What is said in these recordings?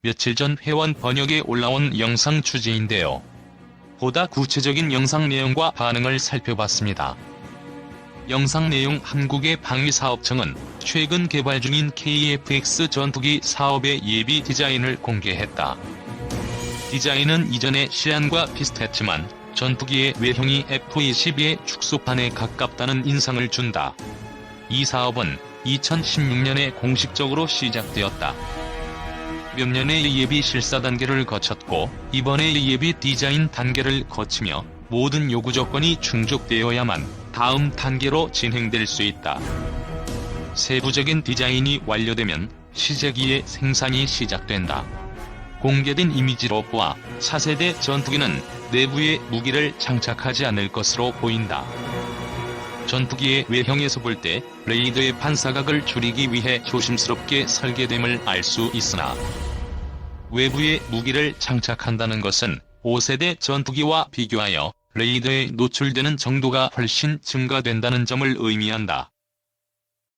며칠 전 회원 번역에 올라온 영상 주제인데요. 보다 구체적인 영상 내용과 반응을 살펴봤습니다. 영상 내용: 한국의 방위사업청은 최근 개발 중인 KF-X 전투기 사업의 예비 디자인을 공개했다. 디자인은 이전의 시안과 비슷했지만 전투기의 외형이 F-22의 축소판에 가깝다는 인상을 준다. 이 사업은 2016년에 공식적으로 시작되었다. 몇 년의 예비 실사 단계를 거쳤고 이번에 예비 디자인 단계를 거치며 모든 요구 조건이 충족되어야만 다음 단계로 진행될 수 있다. 세부적인 디자인이 완료되면 시제기의 생산이 시작된다. 공개된 이미지로 보아 차세대 전투기는 내부에 무기를 장착하지 않을 것으로 보인다. 전투기의 외형에서 볼 때 레이더의 반사각을 줄이기 위해 조심스럽게 설계됨을 알 수 있으나 외부에 무기를 장착한다는 것은 5세대 전투기와 비교하여 레이더에 노출되는 정도가 훨씬 증가된다는 점을 의미한다.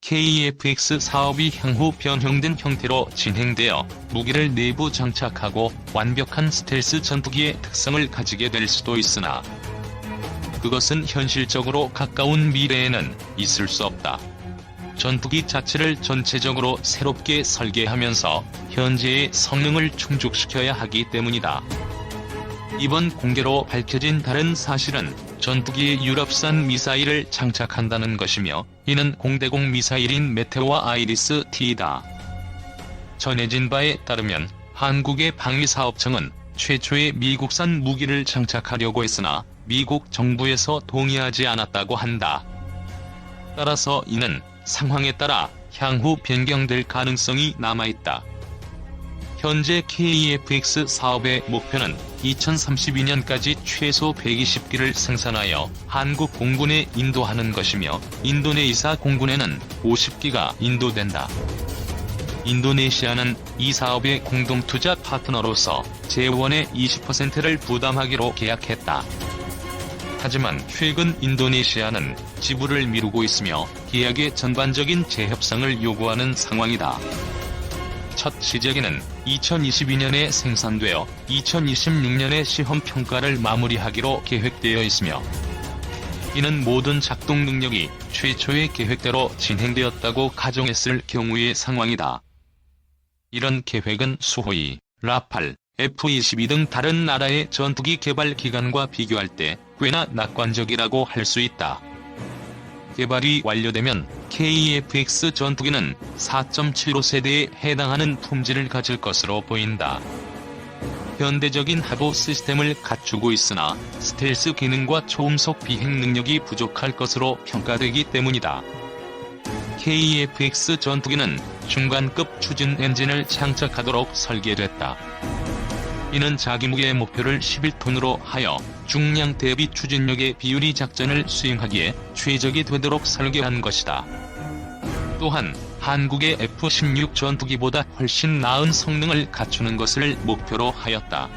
KF-X 사업이 향후 변형된 형태로 진행되어 무기를 내부 장착하고 완벽한 스텔스 전투기의 특성을 가지게 될 수도 있으나 그것은 현실적으로 가까운 미래에는 있을 수 없다. 전투기 자체를 전체적으로 새롭게 설계하면서 현재의 성능을 충족시켜야 하기 때문이다. 이번 공개로 밝혀진 다른 사실은 전투기에 유럽산 미사일을 장착한다는 것이며 이는 공대공 미사일인 메테오와 아이리스-T다. 전해진 바에 따르면 한국의 방위사업청은 최초의 미국산 무기를 장착하려고 했으나 미국 정부에서 동의하지 않았다고 한다. 따라서 이는 상황에 따라 향후 변경될 가능성이 남아있다. 현재 KF-X 사업의 목표는 2032년까지 최소 120기를 생산하여 한국 공군에 인도하는 것이며 인도네시아 공군에는 50기가 인도된다. 인도네시아는 이 사업의 공동투자 파트너로서 재원의 20%를 부담하기로 계약했다. 하지만 최근 인도네시아는 지불을 미루고 있으며 계약의 전반적인 재협상을 요구하는 상황이다. 첫 시제기는 2022년에 생산되어 2026년에 시험평가를 마무리하기로 계획되어 있으며 이는 모든 작동 능력이 최초의 계획대로 진행되었다고 가정했을 경우의 상황이다. 이런 계획은 수호이, 라팔, F-22 등 다른 나라의 전투기 개발 기간과 비교할 때 꽤나 낙관적이라고 할 수 있다. 개발이 완료되면 KF-X 전투기는 4.75세대에 해당하는 품질을 가질 것으로 보인다. 현대적인 하부 시스템을 갖추고 있으나 스텔스 기능과 초음속 비행 능력이 부족할 것으로 평가되기 때문이다. KF-X 전투기는 중간급 추진 엔진을 장착하도록 설계됐다. 이는 자기무게 목표를 11톤으로 하여 중량 대비 추진력의 비율이 작전을 수행하기에 최적이 되도록 설계한 것이다. 또한 한국의 F-16 전투기보다 훨씬 나은 성능을 갖추는 것을 목표로 하였다.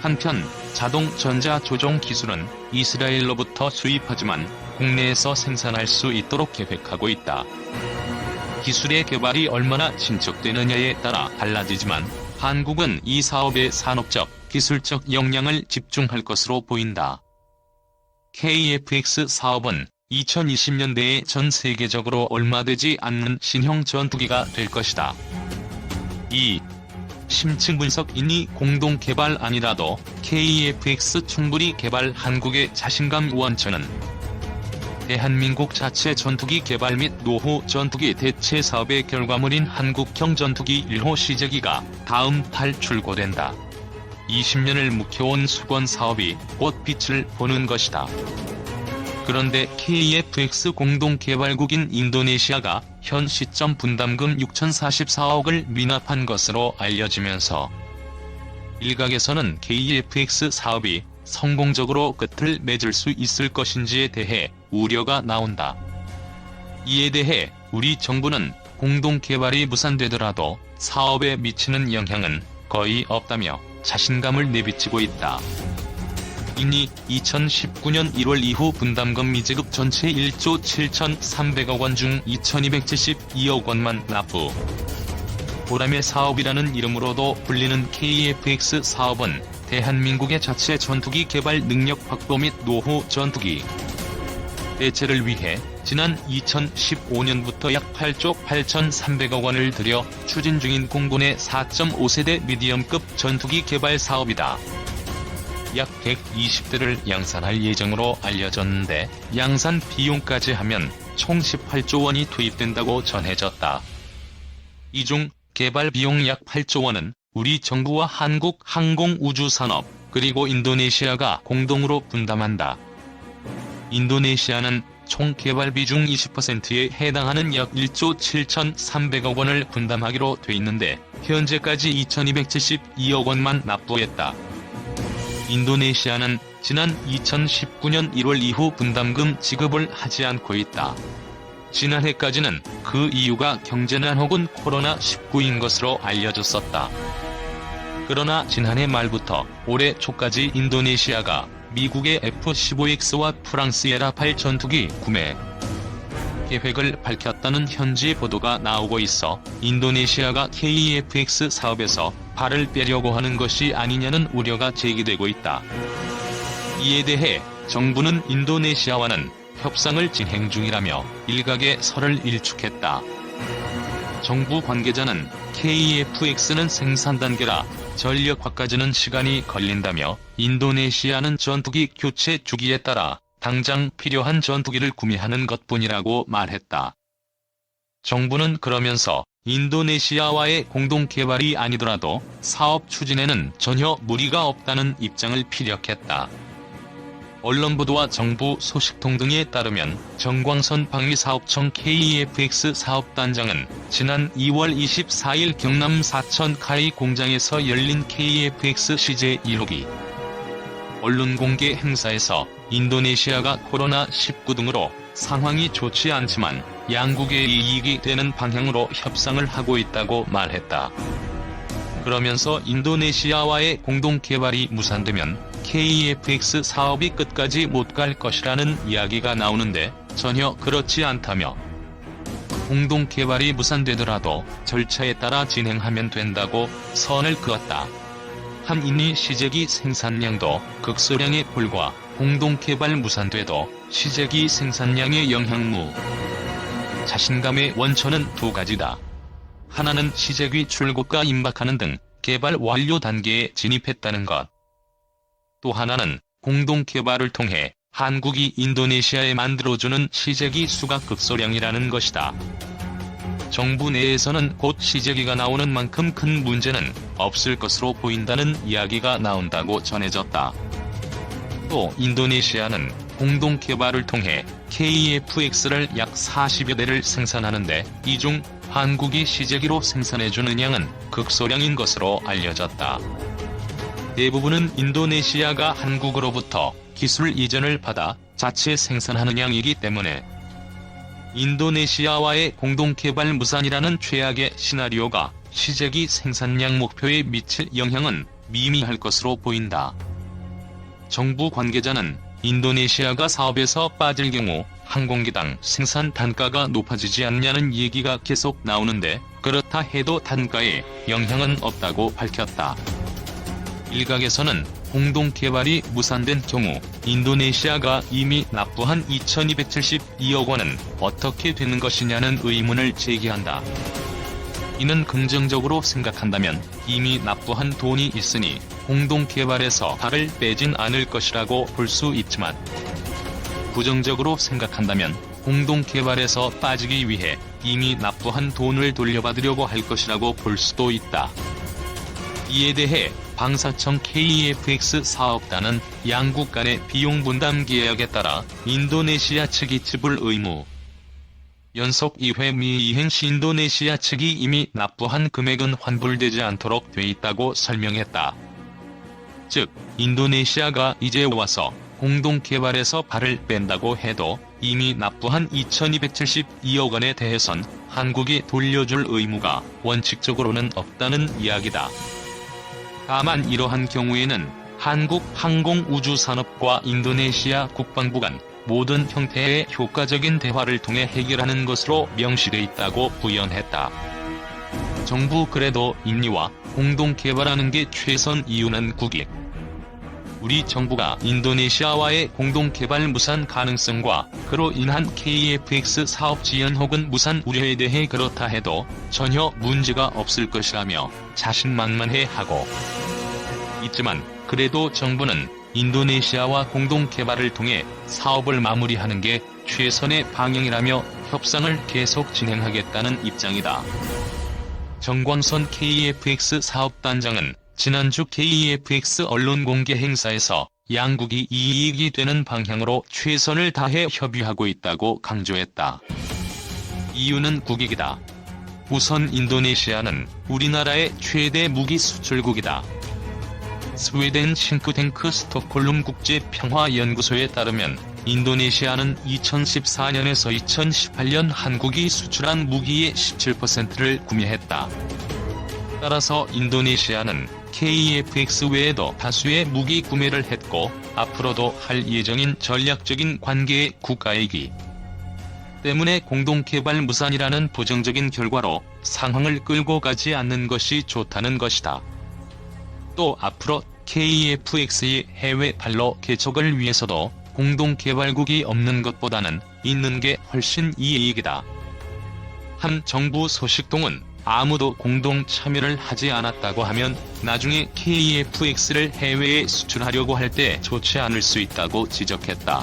한편 자동 전자 조종 기술은 이스라엘로부터 수입하지만 국내에서 생산할 수 있도록 계획하고 있다. 기술의 개발이 얼마나 진척되느냐에 따라 달라지지만 한국은 이 사업에 산업적, 기술적 역량을 집중할 것으로 보인다. KF-X 사업은 2020년대에 전 세계적으로 얼마 되지 않는 신형 전투기가 될 것이다. 2. 심층 분석인이 공동 개발안이라도 KF-X 충분히 개발. 한국의 자신감 원천은 대한민국 자체 전투기 개발 및 노후 전투기 대체 사업의 결과물인 한국형 전투기 1호 시제기가 다음 달 출고된다. 20년을 묵혀온 수건 사업이 곧 빛을 보는 것이다. 그런데 KF-X 공동개발국인 인도네시아가 현 시점 분담금 6,044억을 미납한 것으로 알려지면서 일각에서는 KF-X 사업이 성공적으로 끝을 맺을 수 있을 것인지에 대해 우려가 나온다. 이에 대해 우리 정부는 공동개발이 무산되더라도 사업에 미치는 영향은 거의 없다며 자신감을 내비치고 있다. 이니 2019년 1월 이후 분담금 미지급 전체 1조 7,300억 원 중 2,272억 원만 납부. 보람의 사업이라는 이름으로도 불리는 KF-X 사업은 대한민국의 자체 전투기 개발 능력 확보 및 노후 전투기 대체를 위해 지난 2015년부터 약 8조 8,300억 원을 들여 추진 중인 공군의 4.5세대 미디엄급 전투기 개발 사업이다. 약 120대를 양산할 예정으로 알려졌는데 양산 비용까지 하면 총 18조 원이 투입된다고 전해졌다. 이 중 개발 비용 약 8조 원은 우리 정부와 한국항공우주산업 그리고 인도네시아가 공동으로 분담한다. 인도네시아는 총 개발비 중 20%에 해당하는 약 1조 7,300억 원을 분담하기로 돼 있는데 현재까지 2,272억 원만 납부했다. 인도네시아는 지난 2019년 1월 이후 분담금 지급을 하지 않고 있다. 지난해까지는 그 이유가 경제난 혹은 코로나19인 것으로 알려졌었다. 그러나 지난해 말부터 올해 초까지 인도네시아가 미국의 F-15X와 프랑스의 라팔 전투기 구매 계획을 밝혔다는 현지 보도가 나오고 있어 인도네시아가 KF-X 사업에서 발을 빼려고 하는 것이 아니냐는 우려가 제기되고 있다. 이에 대해 정부는 인도네시아와는 협상을 진행 중이라며 일각의 설을 일축했다. 정부 관계자는 KF-X는 생산 단계라 전력화까지는 시간이 걸린다며 인도네시아는 전투기 교체 주기에 따라 당장 필요한 전투기를 구매하는 것뿐이라고 말했다. 정부는 그러면서 인도네시아와의 공동 개발이 아니더라도 사업 추진에는 전혀 무리가 없다는 입장을 피력했다. 언론 보도와 정부 소식통 등에 따르면 정광선 방위사업청 KF-X 사업단장은 지난 2월 24일 경남 사천 카이 공장에서 열린 KF-X CJ 1호기 언론 공개 행사에서 인도네시아가 코로나19 등으로 상황이 좋지 않지만 양국의 이익이 되는 방향으로 협상을 하고 있다고 말했다. 그러면서 인도네시아와의 공동 개발이 무산되면 KF-X 사업이 끝까지 못 갈 것이라는 이야기가 나오는데 전혀 그렇지 않다며 공동 개발이 무산되더라도 절차에 따라 진행하면 된다고 선을 그었다. 한인이 시제기 생산량도 극소량에 불과 공동 개발 무산돼도 시제기 생산량의 영향무 자신감의 원천은 두 가지다. 하나는 시제기 출고가 임박하는 등 개발 완료 단계에 진입했다는 것. 또 하나는 공동 개발을 통해 한국이 인도네시아에 만들어주는 시제기 수가 극소량이라는 것이다. 정부 내에서는 곧 시제기가 나오는 만큼 큰 문제는 없을 것으로 보인다는 이야기가 나온다고 전해졌다. 또 인도네시아는 공동 개발을 통해 KF-X를 약 40여 대를 생산하는데 이 중 한국이 시제기로 생산해주는 양은 극소량인 것으로 알려졌다. 대부분은 인도네시아가 한국으로부터 기술 이전을 받아 자체 생산하는 양이기 때문에 인도네시아와의 공동개발 무산이라는 최악의 시나리오가 시제기 생산량 목표에 미칠 영향은 미미할 것으로 보인다. 정부 관계자는 인도네시아가 사업에서 빠질 경우 항공기당 생산 단가가 높아지지 않냐는 얘기가 계속 나오는데 그렇다 해도 단가에 영향은 없다고 밝혔다. 일각에서는 공동개발이 무산된 경우 인도네시아가 이미 납부한 2,272억 원은 어떻게 되는 것이냐는 의문을 제기한다. 이는 긍정적으로 생각한다면 이미 납부한 돈이 있으니 공동개발에서 발을 빼진 않을 것이라고 볼 수 있지만 부정적으로 생각한다면 공동개발에서 빠지기 위해 이미 납부한 돈을 돌려받으려고 할 것이라고 볼 수도 있다. 이에 대해 방사청 KF-X 사업단은 양국 간의 비용 분담 계약에 따라 인도네시아 측이 지불 의무 연속 2회 미이행 시 인도네시아 측이 이미 납부한 금액은 환불되지 않도록 돼 있다고 설명했다. 즉, 인도네시아가 이제 와서 공동개발에서 발을 뺀다고 해도 이미 납부한 2,272억 원에 대해선 한국이 돌려줄 의무가 원칙적으로는 없다는 이야기다. 다만 이러한 경우에는 한국항공우주산업과 인도네시아 국방부 간 모든 형태의 효과적인 대화를 통해 해결하는 것으로 명시돼 있다고 부연했다. 정부 그래도 인니와 공동 개발하는 게 최선 이유는 국익. 우리 정부가 인도네시아와의 공동 개발 무산 가능성과 그로 인한 KFX 사업 지연 혹은 무산 우려에 대해 그렇다 해도 전혀 문제가 없을 것이라며 자신만만해하고 있지만 그래도 정부는 인도네시아와 공동 개발을 통해 사업을 마무리하는 게 최선의 방향이라며 협상을 계속 진행하겠다는 입장이다. 정광선 KFX 사업단장은 지난주 KFX 언론 공개 행사에서 양국이 이익이 되는 방향으로 최선을 다해 협의하고 있다고 강조했다. 이유는 국익이다. 우선 인도네시아는 우리나라의 최대 무기 수출국이다. 스웨덴 싱크탱크 스톡홀름 국제평화연구소에 따르면 인도네시아는 2014년에서 2018년 한국이 수출한 무기의 17%를 구매했다. 따라서 인도네시아는 KFX 외에도 다수의 무기 구매를 했고 앞으로도 할 예정인 전략적인 관계의 국가이기 때문에 공동개발 무산이라는 부정적인 결과로 상황을 끌고 가지 않는 것이 좋다는 것이다. 또 앞으로 KFX의 해외 판로 개척을 위해서도 공동개발국이 없는 것보다는 있는 게 훨씬 이익이다. 한 정부 소식통은 아무도 공동 참여를 하지 않았다고 하면 나중에 KFX를 해외에 수출하려고 할 때 좋지 않을 수 있다고 지적했다.